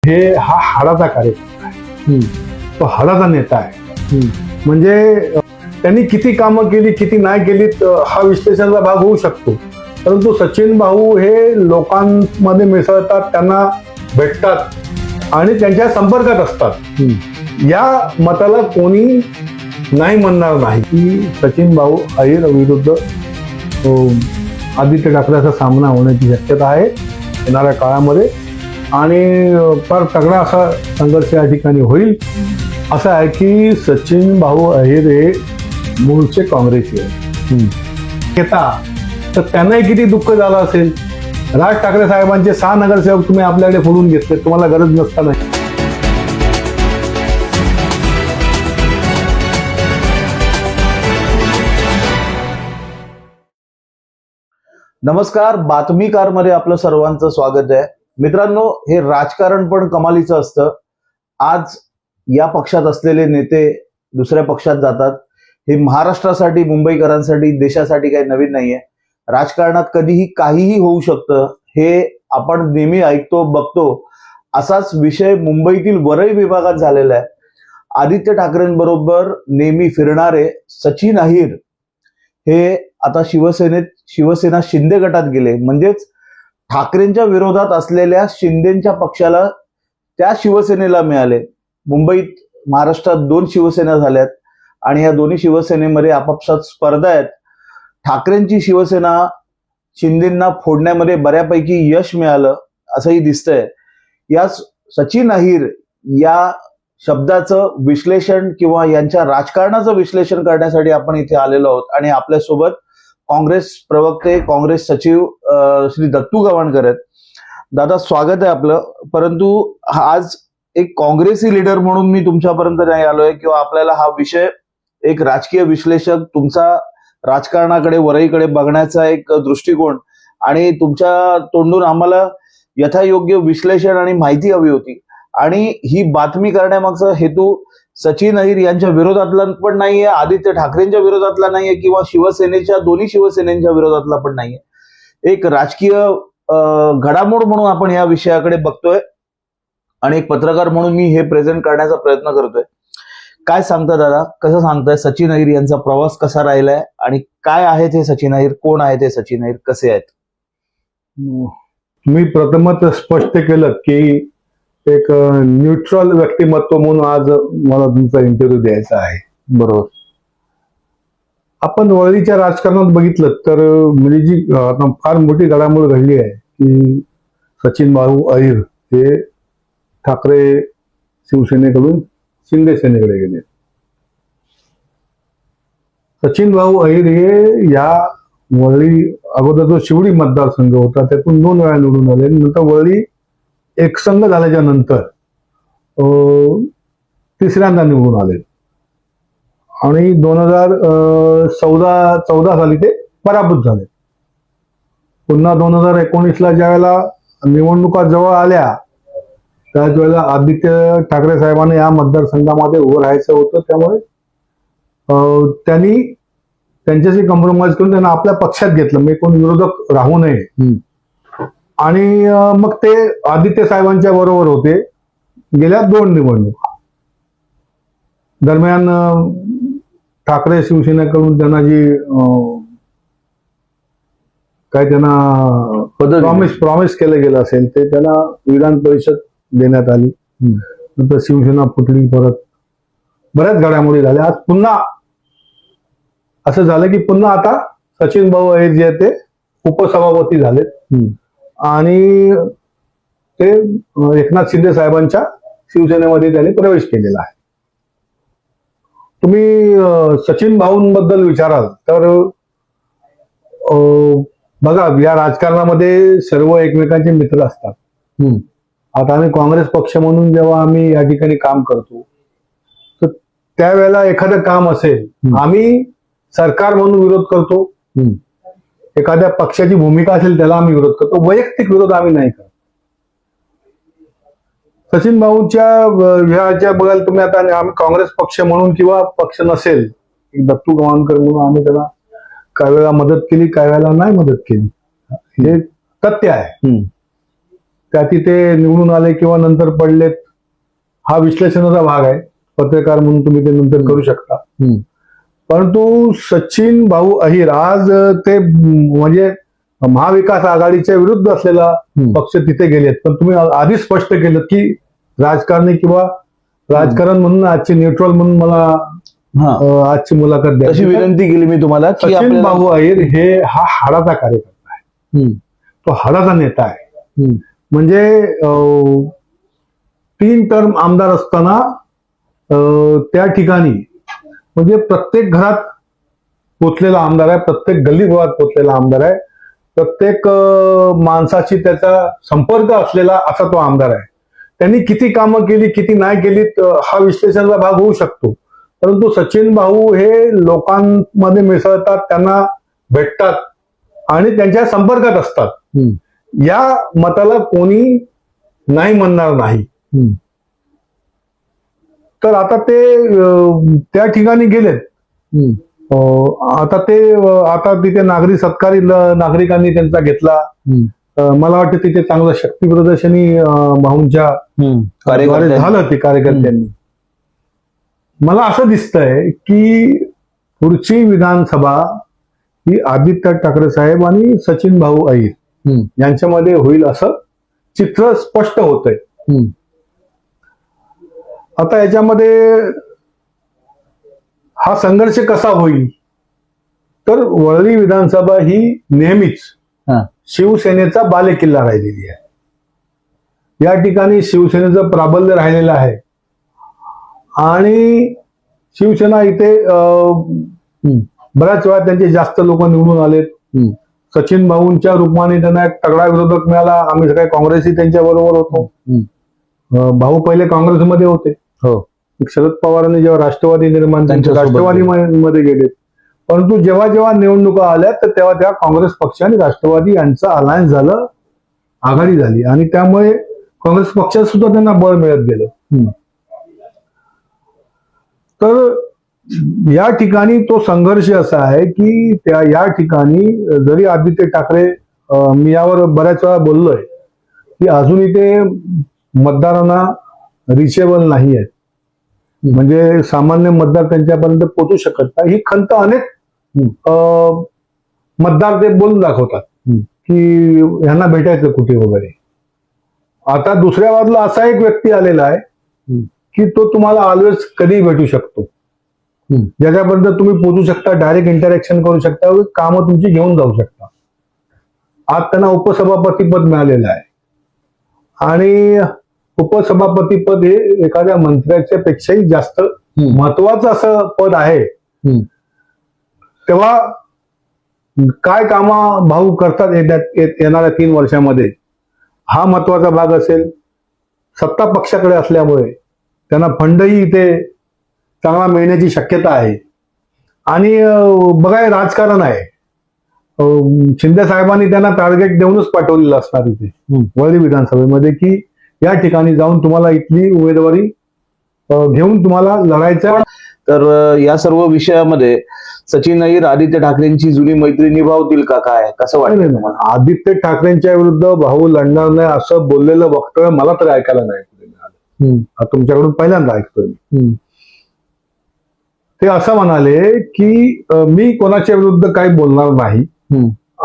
हे हा हाडाचा कार्यक्रम आहे. तो हाडाचा नेता आहे. म्हणजे त्यांनी किती कामं केली किती नाही केली हा विश्लेषणाचा भाग होऊ शकतो, परंतु सचिन भाऊ हे लोकांमध्ये मिसळतात, त्यांना भेटतात आणि त्यांच्या संपर्कात असतात. या मताला कोणी नाही म्हणणार नाही की सचिन भाऊ अहिर विरुद्ध आदित्य ठाकरेचा सामना होण्याची शक्यता आहे येणाऱ्या काळामध्ये आणि फार तगडा असा संघर्ष या ठिकाणी होईल. असं आहे की सचिन भाऊ अहिर हे मूळचे काँग्रेसी आहे तर त्यांनाही किती दुःख झालं असेल. राज ठाकरे साहेबांचे 6 नगरसेवक तुम्ही आपल्याकडे बोलून घेतले, तुम्हाला गरज नसताना. नमस्कार, बातमीकार मध्ये आपलं सर्वांचं स्वागत आहे. मित्रांनो, हे राजकारण पण कमालीचं असतं. आज या पक्षात असलेले नेते दुसऱ्या पक्षात जातात. हे महाराष्ट्रासाठी, मुंबईकरांसाठी, देशासाठी काही नवीन नाहीये. राजकारणात कधीही काहीही होऊ शकतं, हे आपण नेहमी ऐकतो, बघतो. असाच विषय मुंबईतील वरळी विभागात झालेला आहे. आदित्य ठाकरेंबरोबर नेहमी फिरणारे सचिन अहिर हे आता शिवसेना शिंदे गटात गेले. म्हणजेच ठाकरेंच्या विरोधात असलेल्या शिंदेच्या पक्षाला त्या शिवसेनेला मिळाले. मुंबईत, महाराष्ट्रात 2 शिवसेना झाल्यात आणि या दोन्ही शिवसेनेमध्ये आपापसात स्पर्धा आहेत. ठाकरेंची शिवसेना शिंदेंना फोडण्यामध्ये बऱ्यापैकी यश मिळालं असंही दिसतंय. या सचिन अहिर या शब्दाचं विश्लेषण किंवा यांच्या राजकारणाचं विश्लेषण करण्यासाठी आपण इथे आलेलो आहोत आणि आपल्यासोबत काँग्रेस प्रवक्ते, काँग्रेस सचिव श्री दत्तू गवाणकर आहेत. दादा, स्वागत आहे आपलं. परंतु आज एक काँग्रेसी लीडर म्हणून मी तुमच्यापर्यंत नाही आलोय किंवा आपल्याला हा विषय एक राजकीय विश्लेषक, तुमचा राजकारणाकडे, वरळीकडे बघण्याचा एक दृष्टिकोन आणि तुमच्या तोंडून आम्हाला यथायोग्य विश्लेषण आणि माहिती हवी होती. आणि ही बातमी करण्यामागचा हेतू सचिन अहिर यांच्या विरोधातला पण नाहीये, आदित्य ठाकरेंच्या विरोधातला नाहीये किंवा शिवसेनेच्या, दोन्ही शिवसेनेच्या विरोधातला पण नाहीये. एक राजकीय घडामोड म्हणून आपण या विषयाकडे बघतोय आणि एक पत्रकार म्हणून मी हे प्रेझेंट करण्याचा प्रयत्न करतोय. काय सांगता दादा, कसं सांगताय सचिन अहिर यांचा प्रवास कसा राहिलाय आणि काय आहेत हे सचिन अहिर, कोण आहेत हे सचिन अहिर, कसे आहेत? मी प्रथमच स्पष्ट केलं की एक न्यूट्रल व्यक्तिमत्व म्हणून आज मला तुमचा इंटरव्ह्यू द्यायचा आहे. बरोबर. आपण वरळीच्या राजकारणात बघितलं तर म्हणजे जी फार मोठी घडामोड घडली आहे की सचिन भाऊ अहिर हे ठाकरे शिवसेनेकडून शिंदे सेनेकडे गेले. सचिन भाऊ अहिर हे या वरळी, अगोदर जो शिवडी मतदारसंघ होता त्यातून 2 वेळा निवडून आले. नंतर वरळी एकसंघ झाल्याच्या नंतर 3ऱ्यांदा निवडून आले आणि 2014 साली ते पराभूत झाले. पुन्हा 2019ला ज्या वेळेला निवडणुका जवळ आल्या त्याच वेळेला आदित्य ठाकरे साहेबांना या मतदारसंघामध्ये उभं राहायचं होतं. त्यामुळे त्यांनी त्यांच्याशी कॉम्प्रोमाइज करून त्यांना आपल्या पक्षात घेतलं, म्हणजे कोण विरोधक राहू नये. आणि मग ते आदित्य साहेबांच्या बरोबर होते गेल्या 2 निवडणुका दरम्यान. ठाकरे शिवसेनेकडून त्यांना जी काय त्यांना प्रॉमिस केलं गेलं असेल ते त्यांना विधान परिषद देण्यात आली. नंतर शिवसेना फुटली, परत बऱ्याच घडामोडी झाल्या. आज पुन्हा असं झालं की पुन्हा आता सचिन भाऊ अहिर जे ते उपसभापती झालेत आणि ते एकनाथ शिंदे साहेबांच्या शिवसेनेमध्ये त्यांनी प्रवेश केलेला आहे. तुम्ही सचिन भाऊंबद्दल विचाराल तर बघा, या राजकारणामध्ये सर्व एकमेकांचे मित्र असतात. आता आम्ही काँग्रेस पक्ष म्हणून जेव्हा आम्ही या ठिकाणी काम करतो तर त्यावेळेला एखादं काम असेल, आम्ही सरकार म्हणून विरोध करतो. एखाद्या पक्षाची भूमिका असेल त्याला आम्ही विरोध करतो, वैयक्तिक विरोध आम्ही नाही करत. सचिन भाऊंच्या ह्याच्या बघायला तुम्ही आता आम्ही काँग्रेस पक्ष म्हणून किंवा पक्ष नसेल, दत्तू गवाणकर म्हणून आम्ही त्याला काही वेळा मदत केली, काही वेळेला नाही मदत केली, हे तथ्य आहे. त्यात ते निवडून आले किंवा नंतर पडलेत, हा विश्लेषणाचा भाग आहे. पत्रकार म्हणून तुम्ही ते नंतर करू शकता. परंतु सचिन भाऊ अहिर आज ते म्हणजे महाविकास आघाडीच्या विरुद्ध असलेला पक्ष तिथे गेलेत. पण तुम्ही आधीच स्पष्ट केलं की राजकारणी किंवा राजकारण म्हणून आजची न्यूट्रल म्हणून मला आजची मुलाखत द्या. अशी विनंती केली मी तुम्हाला की सचिन भाऊ अहिर हे हा हाडाचा कार्यकर्ता आहे. तो हाडाचा नेता आहे. म्हणजे 3 टर्म आमदार असताना त्या ठिकाणी म्हणजे प्रत्येक घरात पोचलेला आमदार आहे, प्रत्येक गल्लीबोळात पोचलेला आमदार आहे, प्रत्येक माणसाची त्याचा संपर्क असलेला असा तो आमदार आहे. त्यांनी किती कामं केली किती नाही केली हा विश्लेषणाचा भाग होऊ शकतो. परंतु सचिन भाऊ हे लोकांमध्ये मिसळतात, त्यांना भेटतात आणि त्यांच्या संपर्कात असतात. या मताला कोणी नाही म्हणणार नाही. तर आता ते त्या ठिकाणी गेलेत. आता तिथे नागरी सत्कारी नागरिकांनी त्यांचा घेतला. मला वाटतं तिथे चांगलं शक्ती प्रदर्शनी भाऊंच्या झालं ते कार्यकर्त्यांनी. मला असं दिसतंय की पुढची विधानसभा ही आदित्य ठाकरे साहेब आणि सचिन भाऊ अहिर यांच्यामध्ये होईल असं चित्र स्पष्ट होतंय. आता याच्यामध्ये हा संघर्ष कसा होईल, तर वरळी विधानसभा ही नेहमीच शिवसेनेचा बालेकिल्ला राहिलेली आहे. या ठिकाणी शिवसेनेचं प्राबल्य राहिलेलं आहे आणि शिवसेना इथे बऱ्याच वेळा त्यांचे जास्त लोक निवडून आलेत. सचिन भाऊंच्या रूपाने त्यांना एक तगडा विरोधक मिळाला. आम्ही सगळे काँग्रेसही त्यांच्या बरोबर होतो. भाऊ पहिले काँग्रेसमध्ये होते. शरद पवारांनी जेव्हा राष्ट्रवादी निर्माण राष्ट्रवादी मध्ये गेले. परंतु जेव्हा जेव्हा निवडणुका आल्या तर तेव्हा तेव्हा काँग्रेस पक्ष आणि राष्ट्रवादी यांचं अलायन्स झालं, आघाडी झाली आणि त्यामुळे काँग्रेस पक्षात सुद्धा त्यांना बळ मिळत गेलं. तर या ठिकाणी तो संघर्ष असा आहे की या ठिकाणी जरी आदित्य ठाकरे, मी यावर बऱ्याच वेळा बोललोय की अजूनही ते मतदारांना रिचेबल नाही आहेत. म्हणजे सामान्य मतदार त्यांच्यापर्यंत पोहोचू शकत नाही. ही खंत अनेक मतदार ते बोलून दाखवतात की ह्यांना भेटायचं कुठे वगैरे. आता दुसऱ्या बाजूला असा एक व्यक्ती आलेला आहे की तो तुम्हाला ऑलवेज कधी भेटू शकतो, ज्याच्यापर्यंत तुम्ही पोहोचू शकता, डायरेक्ट इंटरॅक्शन करू शकता, कामं तुमची घेऊन जाऊ शकता. आज त्यांना उपसभापती पद मिळालेलं आहे आणि उपसभापती पद हे एखाद्या मंत्र्याच्या पेक्षाही जास्त महत्वाचं असं पद आहे. तेव्हा काय कामं भाऊ करतात येणाऱ्या 3 वर्षामध्ये हा महत्वाचा भाग असेल. सत्ता पक्षाकडे असल्यामुळे त्यांना फंडही इथे चांगला मिळण्याची शक्यता आहे. आणि बघा राजकारण आहे. शिंदे साहेबांनी त्यांना टार्गेट देऊनच पाठवलेलं असणार इथे वरळी विधानसभेमध्ये की या ठिकाणी जाऊन तुम्हाला इथली उमेदवारी घेऊन तुम्हाला लढायचं. तर या सर्व विषयामध्ये सचिन अहिर आदित्य ठाकरेंची जुनी मैत्री निभावतील का, काय कसं वाटतं तुम्हाला? आदित्य ठाकरेंच्या विरुद्ध भाऊ लढणार नाही असं बोललेलं वक्तव्य मला तरी ऐकायला नाही मिळालं. तुमच्याकडून पहिल्यांदा ऐकतोय. ते असं म्हणाले की मी कोणाच्या विरुद्ध काही बोलणार नाही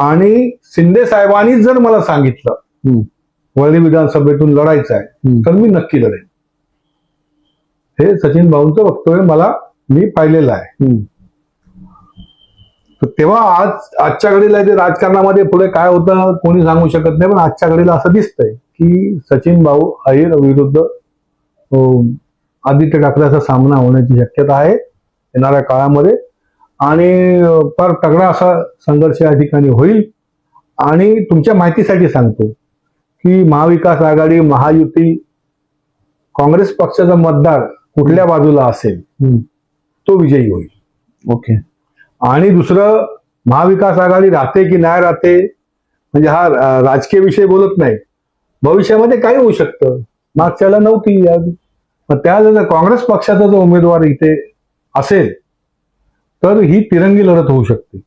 आणि शिंदे साहेबांनी जर मला सांगितलं वरळी विधानसभेतून लढायचं आहे तर मी नक्की लढेन. हे सचिन भाऊंचं वक्तव्य मी पाहिलेलं आहे. तेव्हा आजच्या घडीला ते राजकारणामध्ये पुढे काय होतं कोणी सांगू शकत नाही. पण आजच्या घडीला असं दिसतंय की सचिन भाऊ अहिर विरुद्ध आदित्य ठाकरेचा सामना होण्याची शक्यता आहे येणाऱ्या काळामध्ये आणि फार तगडा असा संघर्ष या ठिकाणी होईल. आणि तुमच्या माहितीसाठी सांगतो की महाविकास आघाडी, महायुती, काँग्रेस पक्षाचा मतदार कुठल्या बाजूला असेल तो विजयी होईल. ओके. आणि दुसरं, महाविकास आघाडी राहते की नाही राहते म्हणजे हा राजकीय विषय बोलत नाही. भविष्यामध्ये काही होऊ शकतं. मागच्याला नव्हती. त्या जर काँग्रेस पक्षाचा जो उमेदवार इथे असेल तर ही तिरंगी लढत होऊ शकते.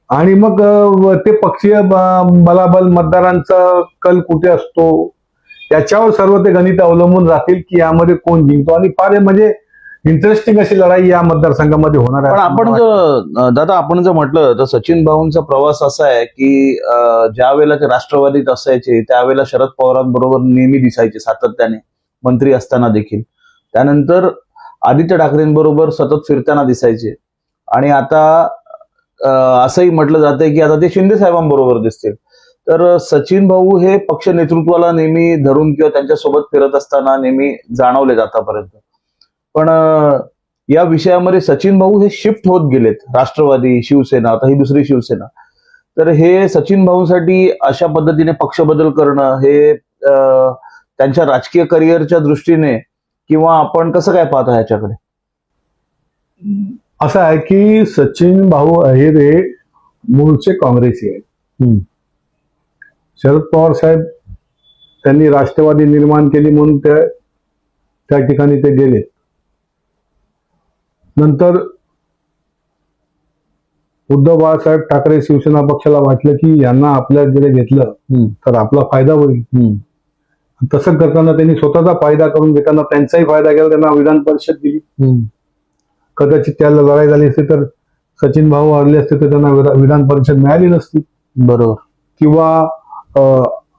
आणि मग ते पक्षीय बलाबल मतदारांचा कल कुठे असतो याच्यावर सर्व ते गणित अवलंबून राहतील की यामध्ये कोण जिंकतो. आणि फार म्हणजे इंटरेस्टिंग अशी लढाई या मतदारसंघामध्ये होणार पण आहे. आपण जर दादा आपण जर म्हटलं तर सचिन भाऊंचा प्रवास असा आहे की ज्या वेळेला ते राष्ट्रवादीत असायचे त्यावेळेला शरद पवारांबरोबर नेहमी दिसायचे सातत्याने, मंत्री असताना देखील. त्यानंतर आदित्य ठाकरेंबरोबर सतत फिरताना दिसायचे. आणि आता असंही म्हटलं जातंय की आता ते शिंदे साहेबांबरोबर दिसतील. तर सचिन भाऊ हे पक्ष नेतृत्वाला नेहमी धरून किंवा त्यांच्यासोबत फिरत असताना नेहमी जाणवले आतापर्यंत. पण या विषयामध्ये सचिन भाऊ हे शिफ्ट होत गेलेत, राष्ट्रवादी, शिवसेना, आता ही दुसरी शिवसेना. तर हे सचिन भाऊंसाठी अशा पद्धतीने पक्ष बदल करणं हे त्यांच्या राजकीय करिअरच्या दृष्टीने किंवा आपण कसं काय पाहता ह्याच्याकडे? असं आहे की सचिन भाऊ अहिर हे मूळचे काँग्रेसी आहेत. शरद पवार साहेब त्यांनी राष्ट्रवादी निर्माण केली म्हणून त्या ठिकाणी ते गेले. नंतर उद्धव बाळासाहेब ठाकरे शिवसेना पक्षाला वाटलं की यांना आपल्याकडे घेतलं तर आपला फायदा होईल. तसं करताना त्यांनी स्वतःचा फायदा करून घेताना त्यांचाही फायदा केला, त्यांना विधान परिषद दिली. कदाचित त्याला लढाई झाली असती तर सचिन भाऊ हरले असते तर त्यांना विधान परिषद मिळाली नसती. बरोबर. किंवा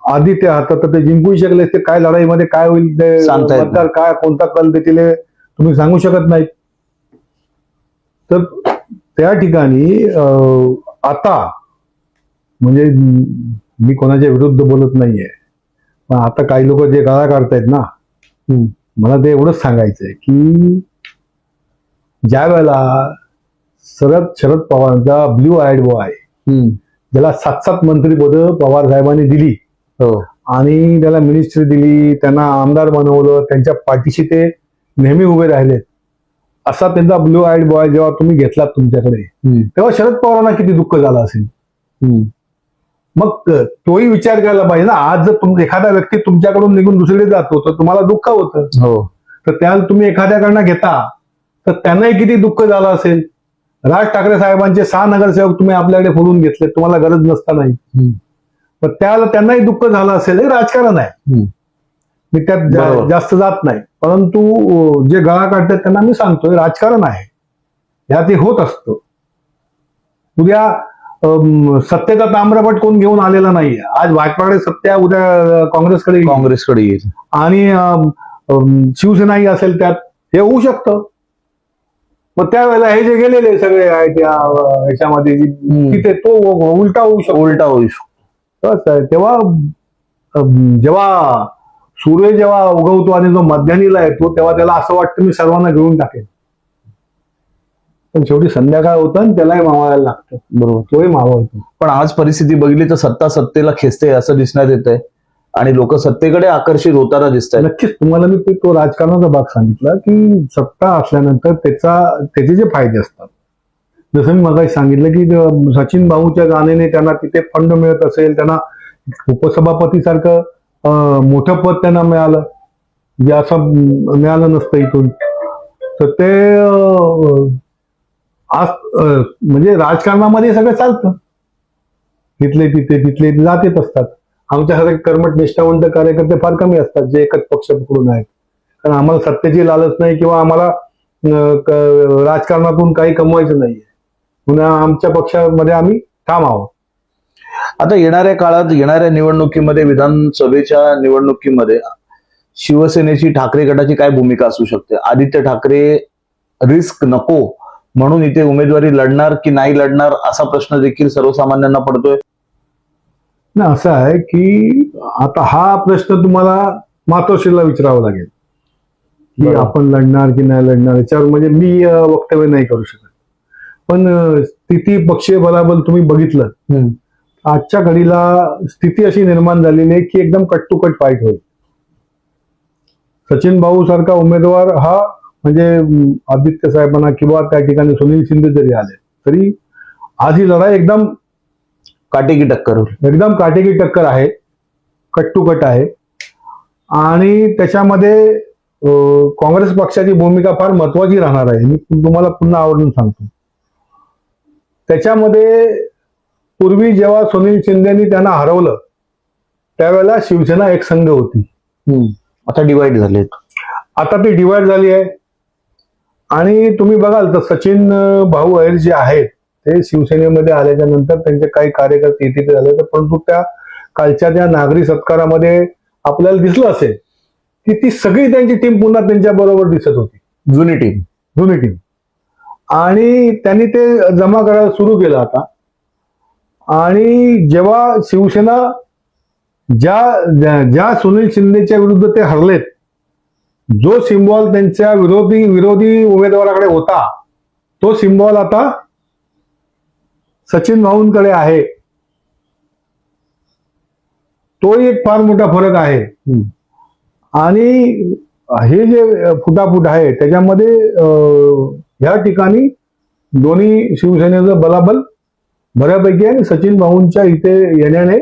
आदित्य हातात तर ते जिंकूही शकले असते. काय लढाईमध्ये काय होईल ते सांगता येत मतदार काय कोणता कल देतील हे तुम्ही सांगू शकत नाही. तर त्या ठिकाणी आता म्हणजे मी कोणाच्या विरुद्ध बोलत नाहीये, पण आता काही लोक जे गाळा काढतायत ना, मला ते एवढंच सांगायचंय की ज्या वेळेला शरद पवारांचा ब्ल्यू आयड बॉय ज्याला 7 मंत्रीपद पवार साहेबांनी दिली आणि त्याला मिनिस्ट्री दिली, त्यांना आमदार बनवलं, त्यांच्या पाठीशी ते नेहमी उभे राहिले, असा त्यांचा ब्ल्यू आयड बॉय जेव्हा तुम्ही घेतलात तुमच्याकडे तेव्हा शरद पवारांना किती दुःख झालं असेल. मग तोही विचार करायला पाहिजे ना. आज जर एखादा व्यक्ती तुमच्याकडून निघून दुसरीकडे जातो तर तुम्हाला दुःख होतं. तर त्याला तुम्ही एखाद्याकडनं घेता तर त्यांनाही किती दुःख झालं असेल. राज ठाकरे साहेबांचे 6 नगरसेवक तुम्ही आपल्याकडे फोडून घेतले तुम्हाला गरज नसतानाही, पण त्यांनाही दुःख झालं असेल. हे राजकारण आहे, मी त्यात जास्त जात नाही. परंतु जे गळा काढतात त्यांना मी सांगतोय राजकारण आहे, यात हे होत असतं. उद्या सत्तेचा ताम्रपट कोण घेऊन आलेला नाहीये. आज भाजपाकडे सत्ता, उद्या काँग्रेसकडे येईल आणि शिवसेनाही असेल त्यात, हे होऊ शकतं. मग त्यावेळेला हे जे गेलेले सगळे आहेत याच्यामध्ये तिथे तो उलटा होऊ शकतो. तेव्हा जेव्हा सूर्य जेव्हा उगवतो आणि जो मध्यान्हीला येतो तेव्हा त्याला असं वाटतं मी सर्वांना घेऊन टाकेन, पण शेवटी संध्याकाळ होतं आणि त्यालाही मावायला लागतं. बरोबर, तोही मावळतो. पण आज परिस्थिती बघितली तर सत्ता सत्तेला खेचते असं दिसण्यात येत आहे आणि लोक सत्तेकडे आकर्षित होताना दिसत आहेत. नक्कीच तुम्हाला मी तो राजकारणाचा भाग सांगितला की सत्ता असल्यानंतर त्याचे जे फायदे असतात, जसं मी मगाशी सांगितलं की सचिन भाऊच्या जाणीने त्यांना तिथे फंड मिळत असेल, त्यांना उपसभापती सारखं मोठं पद त्यांना मिळालं जे असं मिळालं नसतं इथून. तर ते आज म्हणजे राजकारणामध्ये सगळं चालतं. तिथले तिथे जात असतात. आमच्यासारखे कर्मठ निष्ठावंत कार्यकर्ते फार कमी असतात जे एकच पक्ष पकडून आहेत, कारण आम्हाला सत्तेची लालच नाही किंवा आम्हाला राजकारणातून काही कमवायचं नाहीये. पुन्हा आमच्या पक्षामध्ये आम्ही ठाम आहोत. आता येणाऱ्या काळात येणाऱ्या निवडणुकीमध्ये, विधानसभेच्या निवडणुकीमध्ये शिवसेनेची, ठाकरे गटाची काय भूमिका असू शकते? आदित्य ठाकरे रिस्क नको म्हणून इथे उमेदवारी लढणार की नाही लढणार असा प्रश्न देखील सर्वसामान्यांना पडतोय. ना असं आहे की आता हा प्रश्न तुम्हाला मातोश्रीला विचारावा लागेल की आपण लढणार की नाही लढणार. याच्यावर म्हणजे मी वक्तव्य नाही करू शकत. पण स्थिती पक्षीय बलाबल तुम्ही बघितलं, आजच्या घडीला स्थिती अशी निर्माण झालेली आहे की एकदम कट टू कट फाईट होईल. सचिन भाऊ सारखा उमेदवार हा म्हणजे आदित्य साहेबांना किंवा त्या ठिकाणी सुनील शिंदे जरी आले तरी आज ही लढाई एकदम काटेकी टक्कर आहे, कट टू कट आहे. आणि त्याच्यामध्ये काँग्रेस पक्षाची भूमिका फार महत्वाची राहणार आहे. मी तुम्हाला पुन्हा आवर्जून सांगतो. त्याच्यामध्ये पूर्वी जेव्हा सुनील शिंदेनी त्यांना हरवलं त्यावेळेला शिवसेना एक संघ होती. आता डिवाइड झालेत. आता ती डिवाइड झाली आहे. आणि तुम्ही बघाल तर सचिन भाऊ अहिर जे आहेत ते शिवसेनेमध्ये आल्याच्या नंतर त्यांचे काही कार्यकर्ते इथे झाले तर, परंतु त्या कालच्या त्या नागरी सत्कारामध्ये आपल्याला दिसलं असेल की ती सगळी त्यांची टीम पुन्हा त्यांच्या बरोबर दिसत होती, जुनी टीम. आणि त्यांनी ते जमा करायला सुरू केलं आता. आणि जेव्हा शिवसेना ज्या सुनील शिंदेच्या विरुद्ध ते हरलेत, जो सिम्बॉल त्यांच्या विरोधी उमेदवाराकडे होता तो सिम्बॉल आता सचिन भाऊंकडे आहे. तो एक फार मोठा फरक आहे. आणि हे जे फुटाफूट आहे त्याच्यामध्ये ह्या ठिकाणी दोन्ही शिवसेनेचं बलाबल बऱ्यापैकी आहे. सचिन भाऊंच्या इथे येण्याने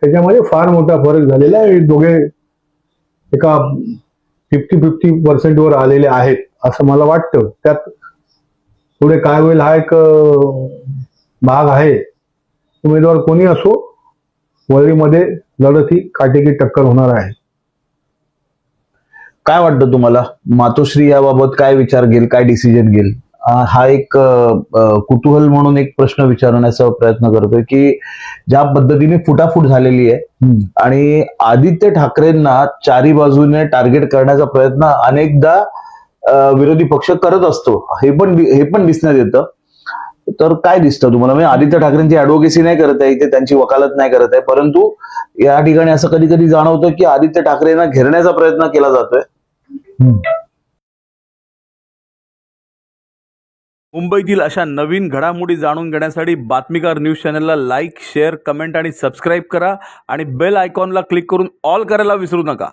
त्याच्यामध्ये फार मोठा फरक झालेला आहे. दोघे एका 50-50% वर आलेले आहेत असं मला वाटतं. त्यात पुढे काय होईल हा एक भाग आहे. उमेदवार कोणी असो, वळीमध्ये लढत ही काटेकी टक्कर होणार आहे. काय वाटतं तुम्हाला, मातोश्री याबाबत काय विचार घेईल, काय डिसिजन घेईल? हा एक कुतूहल म्हणून एक प्रश्न विचारण्याचा प्रयत्न करतोय की ज्या पद्धतीने फुटाफूट झालेली आहे आणि आदित्य ठाकरेंना चारी बाजूने टार्गेट करण्याचा प्रयत्न अनेकदा विरोधी पक्ष करत असतो, हे पण दिसण्यात येतं. तर काय दिसतं तुम्हाला? म्हणजे आदित्य ठाकरेंची ऍडव्होकेसी नाही करत आहे इथे, त्यांची वकालत नाही करत आहे, परंतु या ठिकाणी असं कधी कधी जाणवतं की आदित्य ठाकरेंना घेरण्याचा प्रयत्न केला जातोय. मुंबईतील अशा नवीन घडामोडी जाणून घेण्यासाठी बातमीकार न्यूज चॅनलला लाईक, शेअर, कमेंट आणि सबस्क्राईब करा आणि बेल आयकॉनला क्लिक करून ऑल करायला विसरू नका.